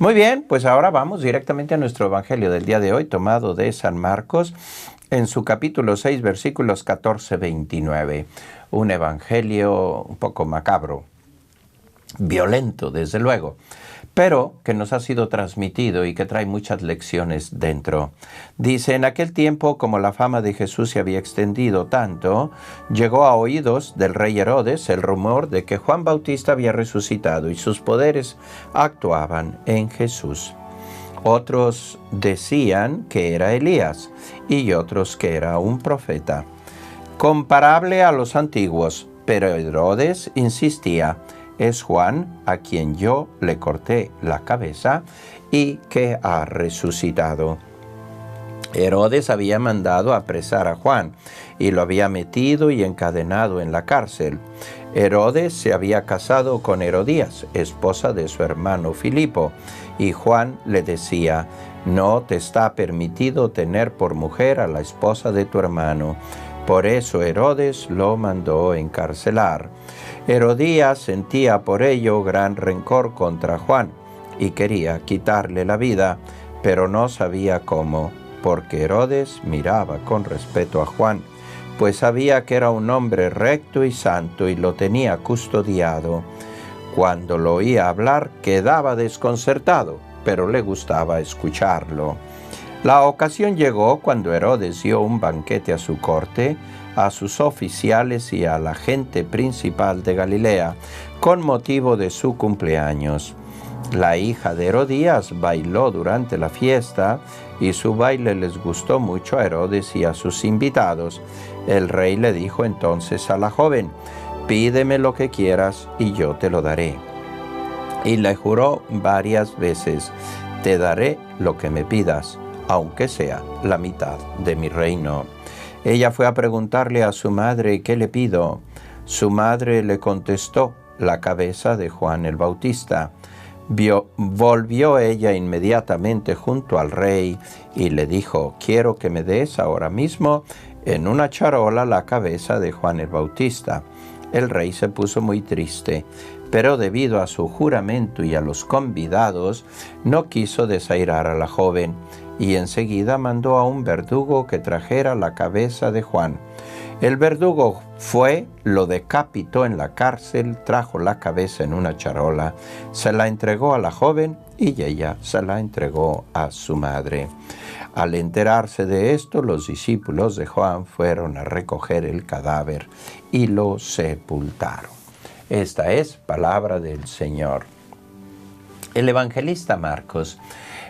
Muy bien, pues ahora vamos directamente a nuestro evangelio del día de hoy, tomado de San Marcos, en su capítulo 6, versículos 14-29. Un evangelio un poco macabro, violento, desde luego, pero que nos ha sido transmitido y que trae muchas lecciones dentro. Dice, en aquel tiempo, como la fama de Jesús se había extendido tanto, llegó a oídos del rey Herodes el rumor de que Juan Bautista había resucitado y sus poderes actuaban en Jesús. Otros decían que era Elías y otros que era un profeta, comparable a los antiguos, pero Herodes insistía: es Juan a quien yo le corté la cabeza y que ha resucitado. Herodes había mandado apresar a Juan y lo había metido y encadenado en la cárcel. Herodes se había casado con Herodías, esposa de su hermano Filipo, y Juan le decía: no te está permitido tener por mujer a la esposa de tu hermano. Por eso Herodes lo mandó encarcelar. Herodías sentía por ello gran rencor contra Juan y quería quitarle la vida, pero no sabía cómo, porque Herodes miraba con respeto a Juan, pues sabía que era un hombre recto y santo y lo tenía custodiado. Cuando lo oía hablar quedaba desconcertado, pero le gustaba escucharlo. La ocasión llegó cuando Herodes dio un banquete a su corte, a sus oficiales y a la gente principal de Galilea, con motivo de su cumpleaños. La hija de Herodías bailó durante la fiesta, y su baile les gustó mucho a Herodes y a sus invitados. El rey le dijo entonces a la joven: pídeme lo que quieras y yo te lo daré. Y le juró varias veces: te daré lo que me pidas, aunque sea la mitad de mi reino. Ella fue a preguntarle a su madre: ¿qué le pido? Su madre le contestó: la cabeza de Juan el Bautista. Volvió ella inmediatamente junto al rey y le dijo: quiero que me des ahora mismo en una charola la cabeza de Juan el Bautista. El rey se puso muy triste, pero debido a su juramento y a los convidados, no quiso desairar a la joven, y enseguida mandó a un verdugo que trajera la cabeza de Juan. El verdugo fue, lo decapitó en la cárcel, trajo la cabeza en una charola, se la entregó a la joven y ella se la entregó a su madre. Al enterarse de esto, los discípulos de Juan fueron a recoger el cadáver y lo sepultaron. Esta es palabra del Señor. El evangelista Marcos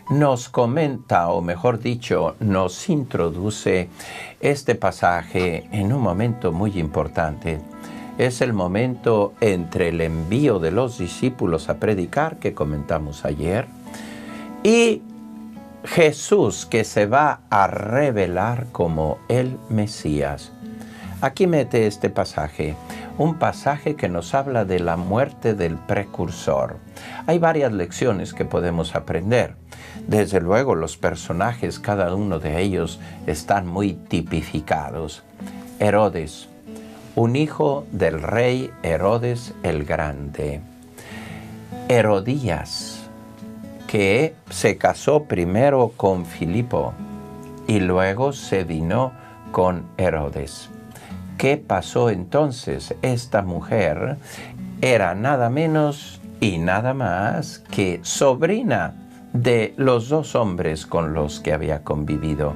nos comenta, o mejor dicho, nos introduce este pasaje en un momento muy importante. Es el momento entre el envío de los discípulos a predicar, que comentamos ayer, y Jesús, que se va a revelar como el Mesías. Aquí mete este pasaje, un pasaje que nos habla de la muerte del precursor. Hay varias lecciones que podemos aprender. Desde luego, los personajes, cada uno de ellos, están muy tipificados. Herodes, un hijo del rey Herodes el Grande. Herodías, que se casó primero con Filipo y luego se vino con Herodes. ¿Qué pasó entonces? Esta mujer era nada menos y nada más que sobrina de los dos hombres con los que había convivido.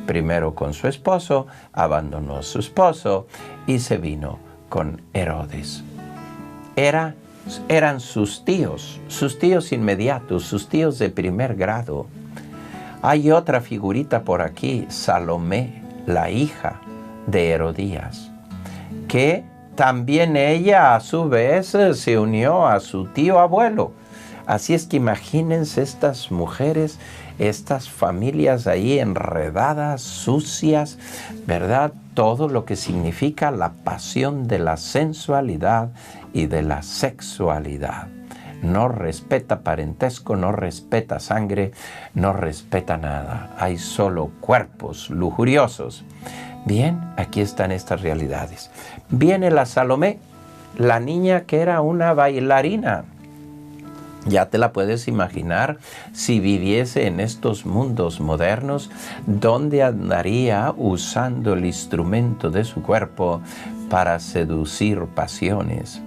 Primero con su esposo, abandonó a su esposo y se vino con Herodes. Eran sus tíos inmediatos, sus tíos de primer grado. Hay otra figurita por aquí, Salomé, la hija de Herodías, que también ella a su vez se unió a su tío abuelo. Así es que imagínense estas mujeres, estas familias ahí enredadas, sucias, ¿verdad? Todo lo que significa la pasión de la sensualidad y de la sexualidad. No respeta parentesco, no respeta sangre, no respeta nada. Hay solo cuerpos lujuriosos. Bien, aquí están estas realidades. Viene la Salomé, la niña que era una bailarina. Ya te la puedes imaginar si viviese en estos mundos modernos, ¿dónde andaría usando el instrumento de su cuerpo para seducir pasiones?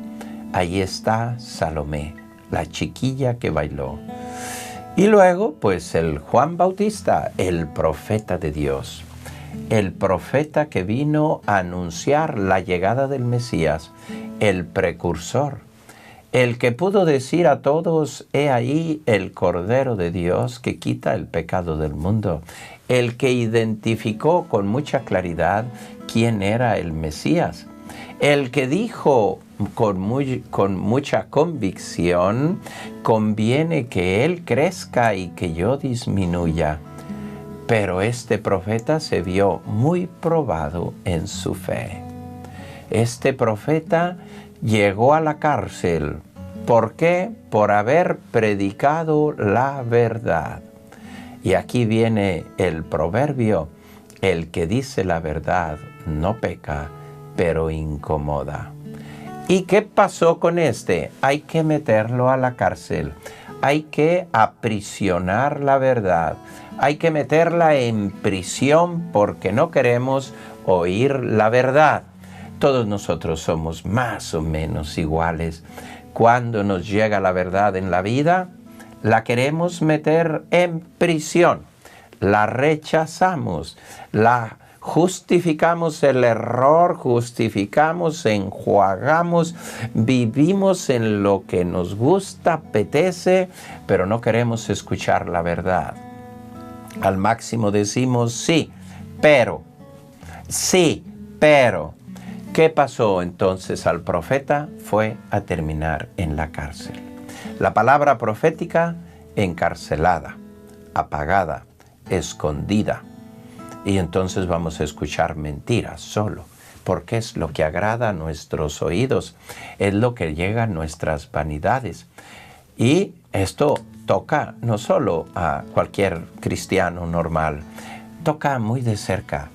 Ahí está Salomé, la chiquilla que bailó. Y luego, pues el Juan Bautista, el profeta de Dios. El profeta que vino a anunciar la llegada del Mesías, el precursor. El que pudo decir a todos, he ahí el Cordero de Dios que quita el pecado del mundo. El que identificó con mucha claridad quién era el Mesías. El que dijo con mucha convicción, conviene que Él crezca y que yo disminuya. Pero este profeta se vio muy probado en su fe. Este profeta llegó a la cárcel. ¿Por qué? Por haber predicado la verdad. Y aquí viene el proverbio: el que dice la verdad no peca, pero incomoda. ¿Y qué pasó con este? Hay que meterlo a la cárcel. Hay que aprisionar la verdad. Hay que meterla en prisión porque no queremos oír la verdad. Todos nosotros somos más o menos iguales. Cuando nos llega la verdad en la vida, la queremos meter en prisión. La rechazamos, la justificamos el error, justificamos, enjuagamos, vivimos en lo que nos gusta, apetece, pero no queremos escuchar la verdad. Al máximo decimos sí, pero. ¿Qué pasó entonces al profeta? Fue a terminar en la cárcel. La palabra profética: encarcelada, apagada, escondida. Y entonces vamos a escuchar mentiras solo, porque es lo que agrada a nuestros oídos, es lo que llega a nuestras vanidades. Y esto toca no solo a cualquier cristiano normal, toca muy de cerca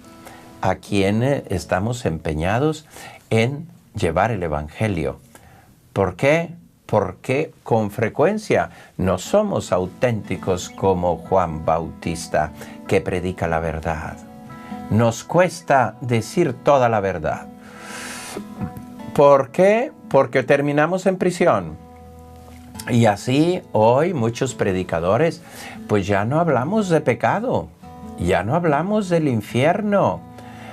a quienes estamos empeñados en llevar el Evangelio. ¿Por qué? Porque con frecuencia no somos auténticos como Juan Bautista, que predica la verdad. Nos cuesta decir toda la verdad. ¿Por qué? Porque terminamos en prisión. Y así hoy muchos predicadores, pues ya no hablamos de pecado, ya no hablamos del infierno.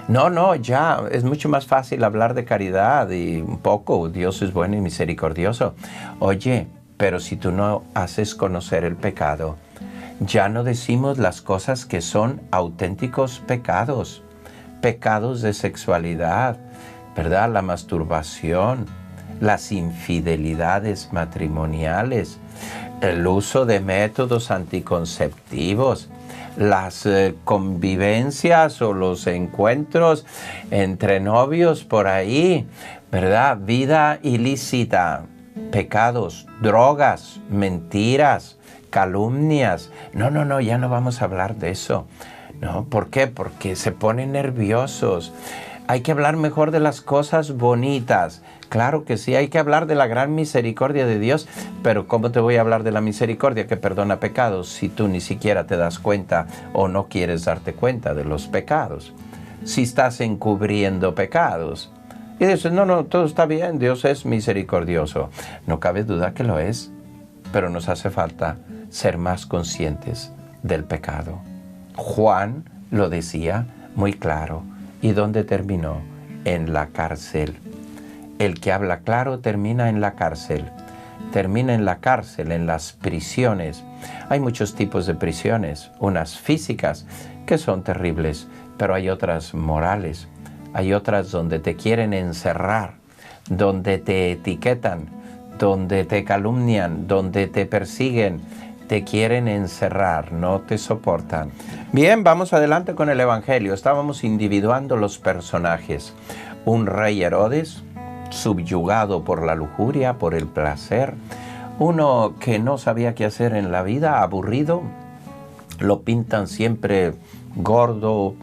No, ya es mucho más fácil hablar de caridad y un poco, Dios es bueno y misericordioso. Oye, pero si tú no haces conocer el pecado, ya no decimos las cosas que son auténticos pecados. Pecados de sexualidad, ¿verdad? La masturbación, las infidelidades matrimoniales, el uso de métodos anticonceptivos, las convivencias o los encuentros entre novios por ahí, ¿verdad? Vida ilícita, pecados, drogas, mentiras, calumnias. No, ya no vamos a hablar de eso. ¿No? ¿Por qué? Porque se ponen nerviosos. Hay que hablar mejor de las cosas bonitas. Claro que sí, hay que hablar de la gran misericordia de Dios, pero ¿cómo te voy a hablar de la misericordia que perdona pecados si tú ni siquiera te das cuenta o no quieres darte cuenta de los pecados? Si estás encubriendo pecados y dices, no, todo está bien, Dios es misericordioso. No cabe duda que lo es, pero nos hace falta ser más conscientes del pecado. Juan lo decía muy claro. ¿Y dónde terminó? En la cárcel. El que habla claro termina en la cárcel. Termina en la cárcel, en las prisiones. Hay muchos tipos de prisiones, unas físicas que son terribles, pero hay otras morales. Hay otras donde te quieren encerrar, donde te etiquetan, donde te calumnian, donde te persiguen, te quieren encerrar, no te soportan. Bien, vamos adelante con el Evangelio. Estábamos individuando los personajes. Un rey Herodes, subyugado por la lujuria, por el placer. Uno que no sabía qué hacer en la vida, aburrido. Lo pintan siempre gordo,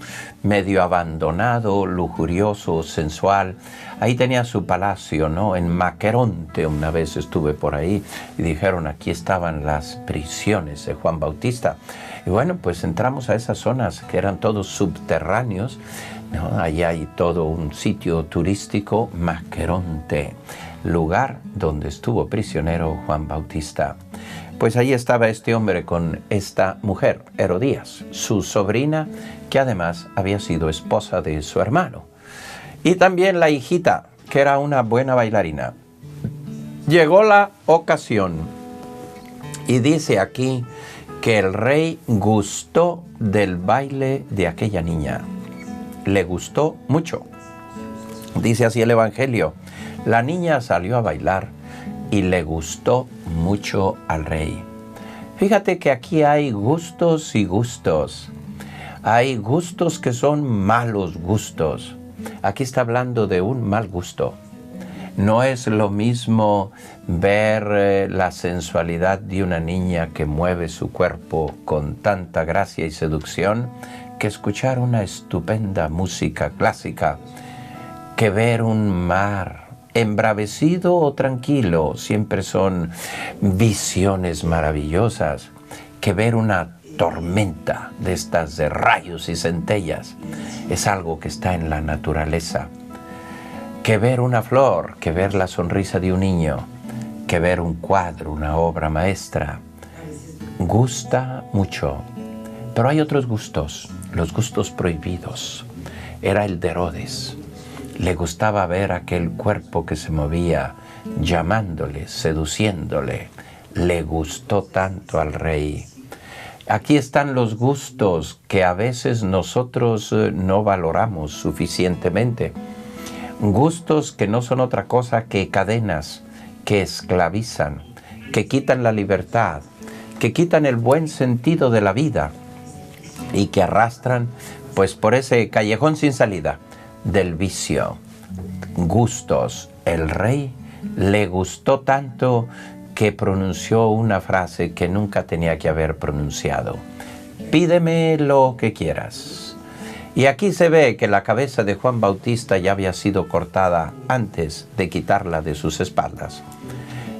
medio abandonado, lujurioso, sensual. Ahí tenía su palacio, ¿no? En Maqueronte, una vez estuve por ahí y dijeron, aquí estaban las prisiones de Juan Bautista. Y bueno, pues entramos a esas zonas que eran todos subterráneos, ¿no? Allí hay todo un sitio turístico, Maqueronte, lugar donde estuvo prisionero Juan Bautista. Pues ahí estaba este hombre con esta mujer, Herodías, su sobrina, que además había sido esposa de su hermano. Y también la hijita, que era una buena bailarina. Llegó la ocasión y dice aquí que el rey gustó del baile de aquella niña. Le gustó mucho. Dice así el Evangelio, la niña salió a bailar y le gustó mucho al rey. Fíjate que aquí hay gustos y gustos. Hay gustos que son malos gustos. Aquí está hablando de un mal gusto. No es lo mismo ver la sensualidad de una niña que mueve su cuerpo con tanta gracia y seducción que escuchar una estupenda música clásica, que ver un mar embravecido o tranquilo, siempre son visiones maravillosas, que ver una tormenta de estas de rayos y centellas, es algo que está en la naturaleza. Que ver una flor, que ver la sonrisa de un niño, que ver un cuadro, una obra maestra, gusta mucho. Pero hay otros gustos, los gustos prohibidos. Era el de Herodes. Le gustaba ver aquel cuerpo que se movía, llamándole, seduciéndole. Le gustó tanto al rey. Aquí están los gustos que a veces nosotros no valoramos suficientemente. Gustos que no son otra cosa que cadenas, que esclavizan, que quitan la libertad, que quitan el buen sentido de la vida y que arrastran pues por ese callejón sin salida del vicio. Gustos. El rey le gustó tanto que pronunció una frase que nunca tenía que haber pronunciado. Pídeme lo que quieras. Y aquí se ve que la cabeza de Juan Bautista ya había sido cortada antes de quitarla de sus espaldas.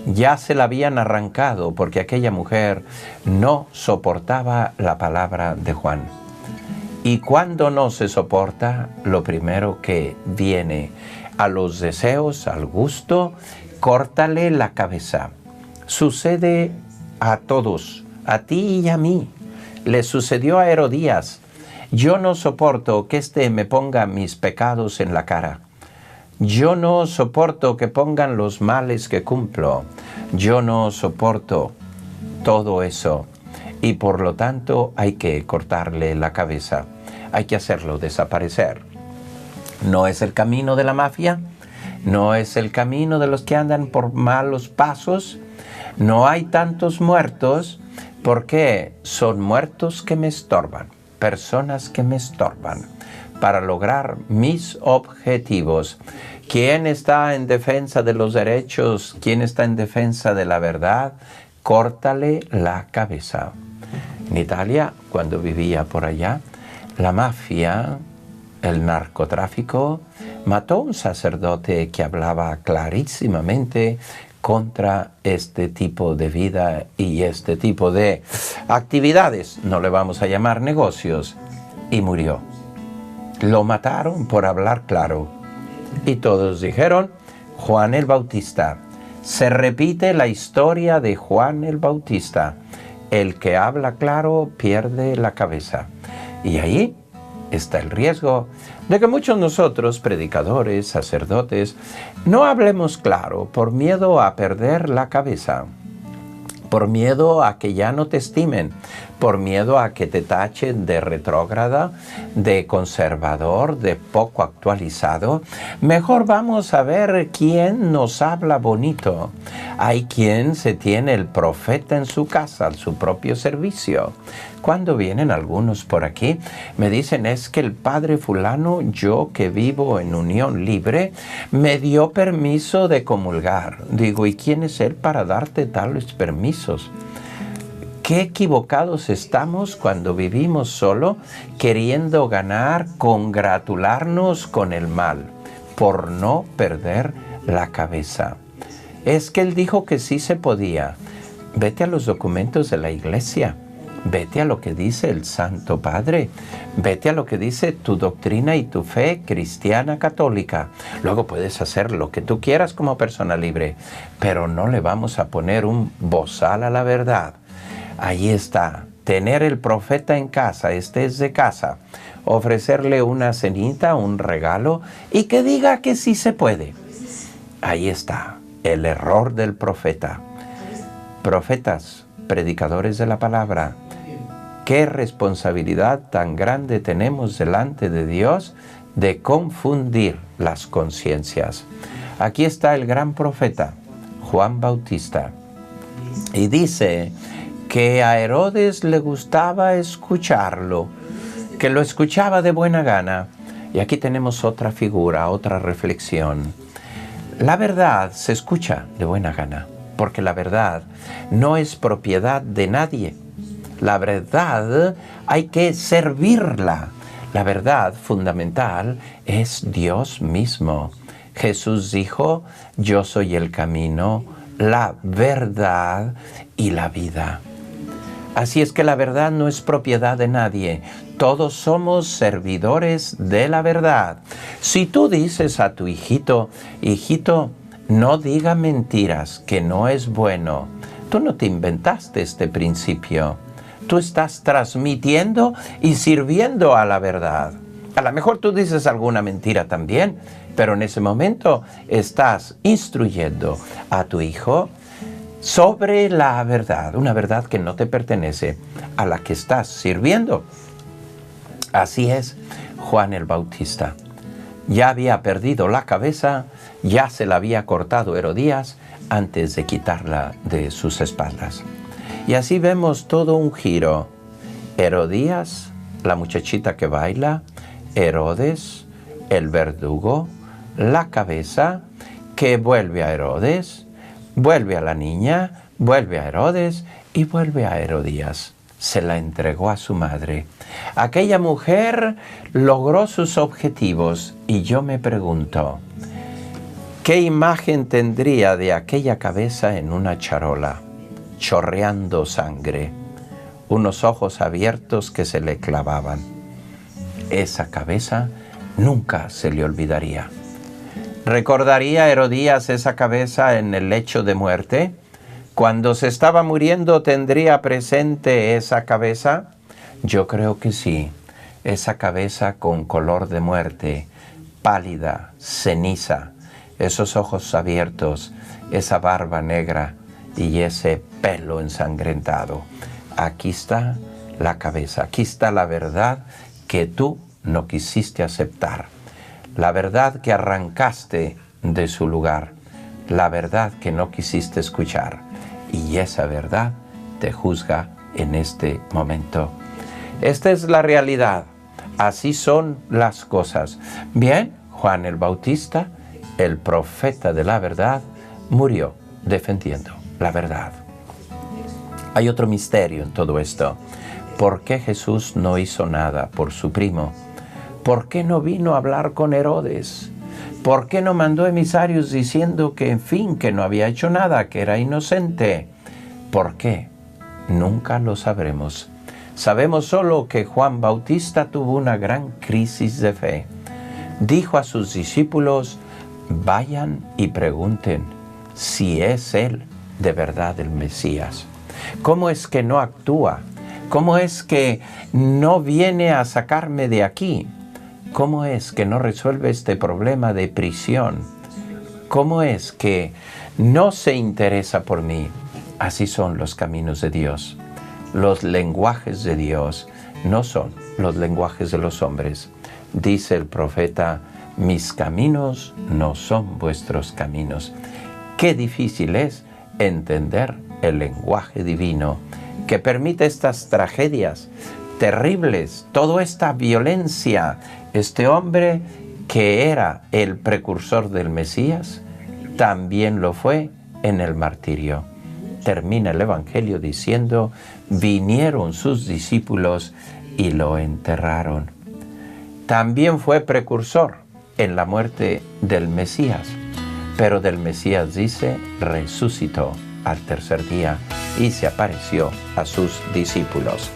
Ya se la habían arrancado porque aquella mujer no soportaba la palabra de Juan. Y cuando no se soporta, lo primero que viene a los deseos, al gusto, córtale la cabeza. Sucede a todos, a ti y a mí. Le sucedió a Herodías. Yo no soporto que me ponga mis pecados en la cara. Yo no soporto que pongan los males que cumplo. Yo no soporto todo eso. Y por lo tanto hay que cortarle la cabeza. Hay que hacerlo desaparecer. No es el camino de la mafia. No es el camino de los que andan por malos pasos. No hay tantos muertos porque son muertos que me estorban. Personas que me estorban para lograr mis objetivos. ¿Quién está en defensa de los derechos? ¿Quién está en defensa de la verdad? Córtale la cabeza. En Italia, cuando vivía por allá, la mafia, el narcotráfico, mató a un sacerdote que hablaba clarísimamente contra este tipo de vida y este tipo de actividades, no le vamos a llamar negocios, y murió. Lo mataron por hablar claro. Y todos dijeron, Juan el Bautista. Se repite la historia de Juan el Bautista. El que habla claro pierde la cabeza. Y ahí está el riesgo de que muchos nosotros, predicadores, sacerdotes, no hablemos claro por miedo a perder la cabeza, por miedo a que ya no te estimen, por miedo a que te tachen de retrógrada, de conservador, de poco actualizado. Mejor vamos a ver quién nos habla bonito. Hay quien se tiene el profeta en su casa, a su propio servicio. Cuando vienen algunos por aquí, me dicen, es que el padre fulano, yo que vivo en unión libre, me dio permiso de comulgar. Digo, ¿y quién es él para darte tales permisos? Qué equivocados estamos cuando vivimos solo, queriendo ganar, congratularnos con el mal. por no perder la cabeza. Es que él dijo que sí se podía. Vete a los documentos de la iglesia. Vete a lo que dice el Santo Padre. Vete a lo que dice tu doctrina y tu fe cristiana católica. Luego puedes hacer lo que tú quieras como persona libre, pero no le vamos a poner un bozal a la verdad. Ahí está. Tener el profeta en casa, estés de casa, ofrecerle una cenita, un regalo y que diga que sí se puede. Ahí está el error del profeta. Profetas, predicadores de la palabra, qué responsabilidad tan grande tenemos delante de Dios de confundir las conciencias. Aquí está el gran profeta, Juan Bautista, y dice que a Herodes le gustaba escucharlo, que lo escuchaba de buena gana. Y aquí tenemos otra figura, otra reflexión. La verdad se escucha de buena gana, porque la verdad no es propiedad de nadie. La verdad hay que servirla. La verdad fundamental es Dios mismo. Jesús dijo, yo soy el camino, la verdad y la vida. Así es que la verdad no es propiedad de nadie. Todos somos servidores de la verdad. Si tú dices a tu hijito, hijito, no diga mentiras, que no es bueno. Tú no te inventaste este principio. Tú estás transmitiendo y sirviendo a la verdad. A lo mejor tú dices alguna mentira también, pero en ese momento estás instruyendo a tu hijo sobre la verdad, una verdad que no te pertenece, a la que estás sirviendo. Así es Juan el Bautista. Ya había perdido la cabeza, ya se la había cortado Herodías antes de quitarla de sus espaldas. Y así vemos todo un giro. Herodías, la muchachita que baila, Herodes, el verdugo, la cabeza que vuelve a Herodes, vuelve a la niña, vuelve a Herodes y vuelve a Herodías. Se la entregó a su madre. Aquella mujer logró sus objetivos y yo me pregunto, ¿qué imagen tendría de aquella cabeza en una charola, chorreando sangre, unos ojos abiertos que se le clavaban? Esa cabeza nunca se le olvidaría. ¿Recordaría Herodías esa cabeza en el lecho de muerte? Cuando se estaba muriendo, ¿tendría presente esa cabeza? Yo creo que sí. Esa cabeza con color de muerte, pálida, ceniza, esos ojos abiertos, esa barba negra y ese pelo ensangrentado. Aquí está la cabeza, aquí está la verdad que tú no quisiste aceptar. La verdad que arrancaste de su lugar, la verdad que no quisiste escuchar. Y esa verdad te juzga en este momento. Esta es la realidad. Así son las cosas. Bien, Juan el Bautista, el profeta de la verdad, murió defendiendo la verdad. Hay otro misterio en todo esto. ¿Por qué Jesús no hizo nada por su primo? ¿Por qué no vino a hablar con Herodes? ¿Por qué no mandó emisarios diciendo que, en fin, que no había hecho nada, que era inocente? ¿Por qué? Nunca lo sabremos. Sabemos solo que Juan Bautista tuvo una gran crisis de fe. Dijo a sus discípulos, vayan y pregunten si es él de verdad el Mesías. ¿Cómo es que no actúa? ¿Cómo es que no viene a sacarme de aquí? ¿Cómo es que no resuelve este problema de prisión? ¿Cómo es que no se interesa por mí? Así son los caminos de Dios. Los lenguajes de Dios no son los lenguajes de los hombres. Dice el profeta, mis caminos no son vuestros caminos. Qué difícil es entender el lenguaje divino que permite estas tragedias terribles, toda esta violencia. Este hombre que era el precursor del Mesías, también lo fue en el martirio. Termina el Evangelio diciendo, vinieron sus discípulos y lo enterraron. También fue precursor en la muerte del Mesías. Pero del Mesías dice, resucitó al tercer día y se apareció a sus discípulos.